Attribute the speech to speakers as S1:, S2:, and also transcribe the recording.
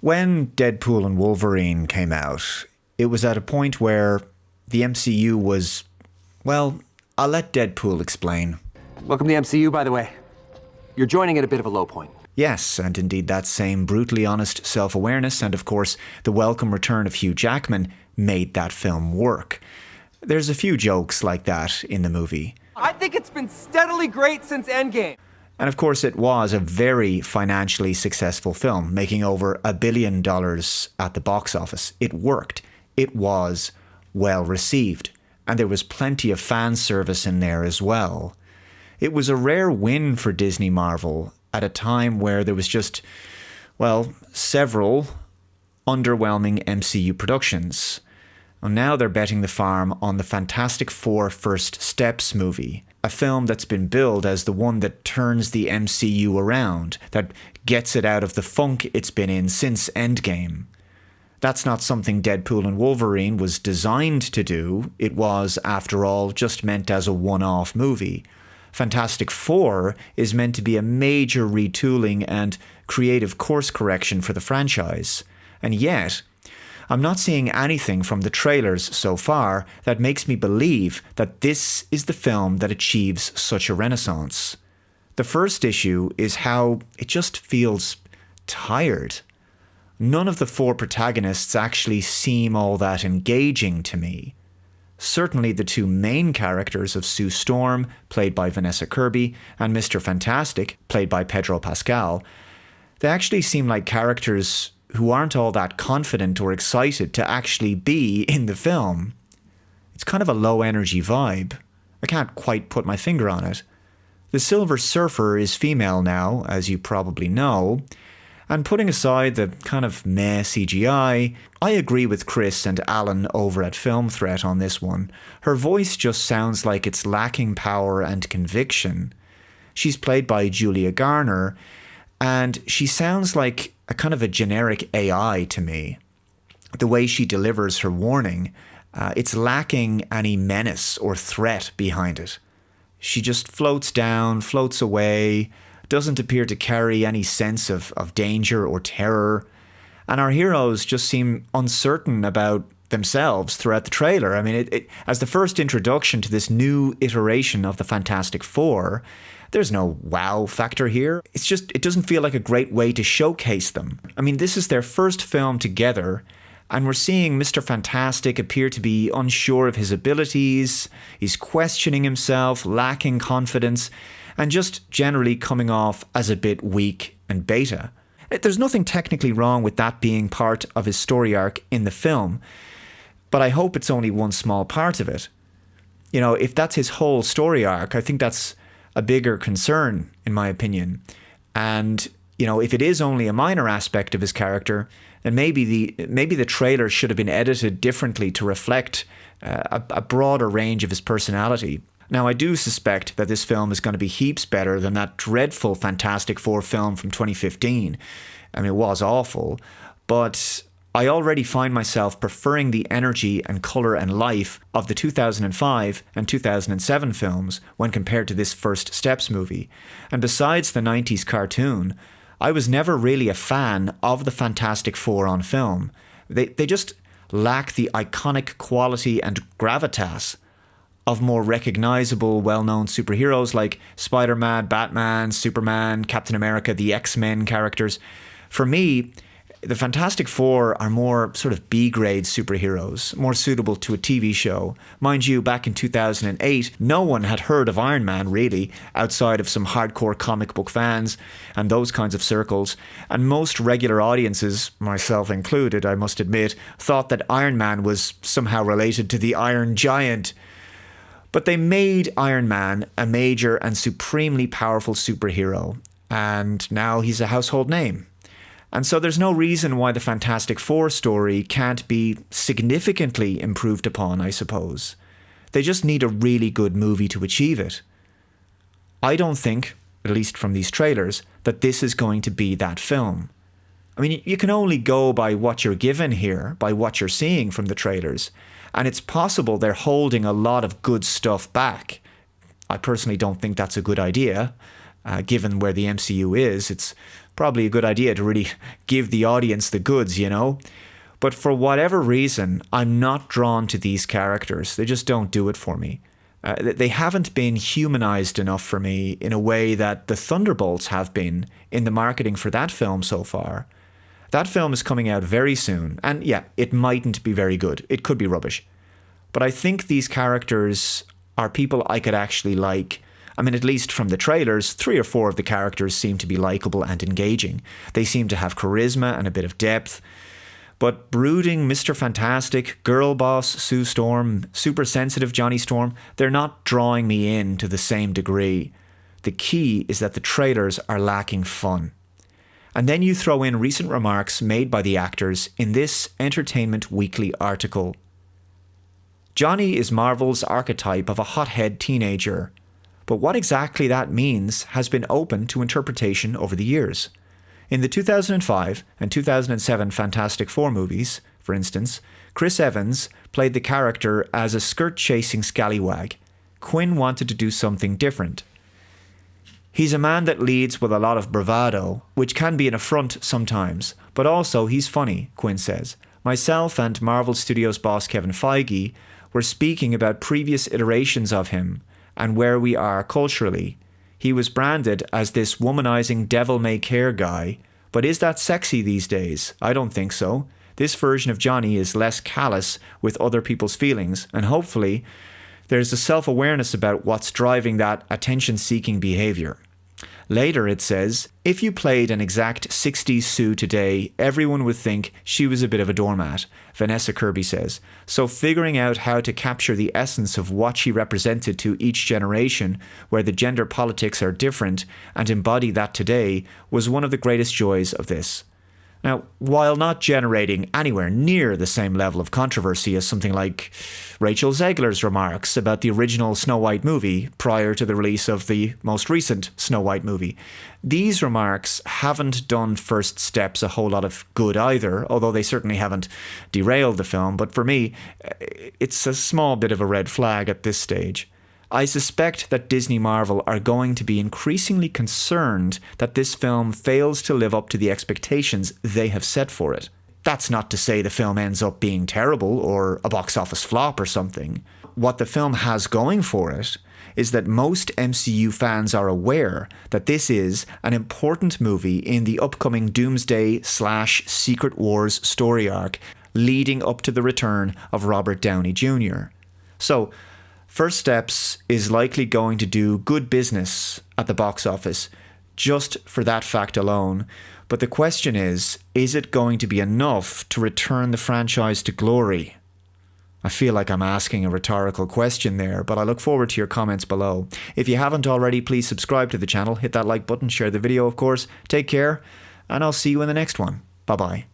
S1: When Deadpool and Wolverine came out, it was at a point where the MCU was, well, I'll let Deadpool explain.
S2: Welcome to the MCU, by the way. You're joining at a bit of a low point.
S1: Yes, and indeed that same brutally honest self-awareness and of course the welcome return of Hugh Jackman made that film work. There's a few jokes like that in the movie.
S3: I think it's been steadily great since Endgame.
S1: And of course it was a very financially successful film, making over $1 billion at the box office. It worked. It was well received. And there was plenty of fan service in there as well. It was a rare win for Disney Marvel at a time where there was just, well, several underwhelming MCU productions. Well, now they're betting the farm on the Fantastic Four First Steps movie, a film that's been billed as the one that turns the MCU around, that gets it out of the funk it's been in since Endgame. That's not something Deadpool and Wolverine was designed to do. It was, after all, just meant as a one-off movie. Fantastic Four is meant to be a major retooling and creative course correction for the franchise. And yet, I'm not seeing anything from the trailers so far that makes me believe that this is the film that achieves such a renaissance. The first issue is how it just feels tired. None of the four protagonists actually seem all that engaging to me. Certainly the two main characters of Sue Storm, played by Vanessa Kirby, and Mr. Fantastic, played by Pedro Pascal, they actually seem like characters who aren't all that confident or excited to actually be in the film. It's kind of a low-energy vibe. I can't quite put my finger on it. The Silver Surfer is female now, as you probably know, and putting aside the kind of meh CGI, I agree with Chris and Alan over at Film Threat on this one. Her voice just sounds like it's lacking power and conviction. She's played by Julia Garner, and she sounds like a kind of a generic AI to me. The way she delivers her warning, it's lacking any menace or threat behind it. She just floats down, floats away, doesn't appear to carry any sense of danger or terror. And our heroes just seem uncertain about themselves throughout the trailer. I mean, as the first introduction to this new iteration of the Fantastic Four, there's no wow factor here. It's just, it doesn't feel like a great way to showcase them. I mean, this is their first film together, and we're seeing Mr. Fantastic appear to be unsure of his abilities. He's questioning himself, lacking confidence, and just generally coming off as a bit weak and beta. There's nothing technically wrong with that being part of his story arc in the film, but I hope it's only one small part of it. You know, if that's his whole story arc, I think that's a bigger concern, in my opinion. And, you know, if it is only a minor aspect of his character, then maybe the trailer should have been edited differently to reflect a broader range of his personality. Now, I do suspect that this film is going to be heaps better than that dreadful Fantastic Four film from 2015. I mean, it was awful, but I already find myself preferring the energy and colour and life of the 2005 and 2007 films when compared to this First Steps movie. And besides the 90s cartoon, I was never really a fan of the Fantastic Four on film. They just lack the iconic quality and gravitas of more recognisable, well-known superheroes like Spider-Man, Batman, Superman, Captain America, the X-Men characters. For me, the Fantastic Four are more sort of B-grade superheroes, more suitable to a TV show. Mind you, back in 2008, no one had heard of Iron Man, really, outside of some hardcore comic book fans and those kinds of circles. And most regular audiences, myself included, I must admit, thought that Iron Man was somehow related to the Iron Giant. But they made Iron Man a major and supremely powerful superhero, and now he's a household name. And so there's no reason why the Fantastic Four story can't be significantly improved upon, I suppose. They just need a really good movie to achieve it. I don't think, at least from these trailers, that this is going to be that film. I mean, you can only go by what you're given here, by what you're seeing from the trailers. And it's possible they're holding a lot of good stuff back. I personally don't think that's a good idea, given where the MCU is. It's probably a good idea to really give the audience the goods, you know? But for whatever reason, I'm not drawn to these characters. They just don't do it for me. They haven't been humanized enough for me in a way that the Thunderbolts have been in the marketing for that film so far. That film is coming out very soon, and yeah, it mightn't be very good. It could be rubbish. But I think these characters are people I could actually like. I mean, at least from the trailers, 3 or 4 of the characters seem to be likable and engaging. They seem to have charisma and a bit of depth. But brooding Mr. Fantastic, girl boss Sue Storm, super sensitive Johnny Storm, they're not drawing me in to the same degree. The key is that the trailers are lacking fun. And then you throw in recent remarks made by the actors in this Entertainment Weekly article. Johnny is Marvel's archetype of a hothead teenager, but what exactly that means has been open to interpretation over the years. In the 2005 and 2007 Fantastic Four movies, for instance, Chris Evans played the character as a skirt-chasing scallywag. Quinn wanted to do something different. He's a man that leads with a lot of bravado, which can be an affront sometimes, but also he's funny, Quinn says. Myself and Marvel Studios boss Kevin Feige were speaking about previous iterations of him and where we are culturally. He was branded as this womanizing devil-may-care guy, but is that sexy these days? I don't think so. This version of Johnny is less callous with other people's feelings, and hopefully there's a self-awareness about what's driving that attention-seeking behavior. Later it says, if you played an exact 60s Sue today, everyone would think she was a bit of a doormat, Vanessa Kirby says. So figuring out how to capture the essence of what she represented to each generation, where the gender politics are different, and embody that today, was one of the greatest joys of this. Now, while not generating anywhere near the same level of controversy as something like Rachel Zegler's remarks about the original Snow White movie prior to the release of the most recent Snow White movie, these remarks haven't done First Steps a whole lot of good either, although they certainly haven't derailed the film. But for me, it's a small bit of a red flag at this stage. I suspect that Disney Marvel are going to be increasingly concerned that this film fails to live up to the expectations they have set for it. That's not to say the film ends up being terrible or a box office flop or something. What the film has going for it is that most MCU fans are aware that this is an important movie in the upcoming Doomsday/Secret Wars story arc leading up to the return of Robert Downey Jr. So, First Steps is likely going to do good business at the box office just for that fact alone. But the question is it going to be enough to return the franchise to glory? I feel like I'm asking a rhetorical question there, but I look forward to your comments below. If you haven't already, please subscribe to the channel, hit that like button, share the video of course. Take care, and I'll see you in the next one. Bye-bye.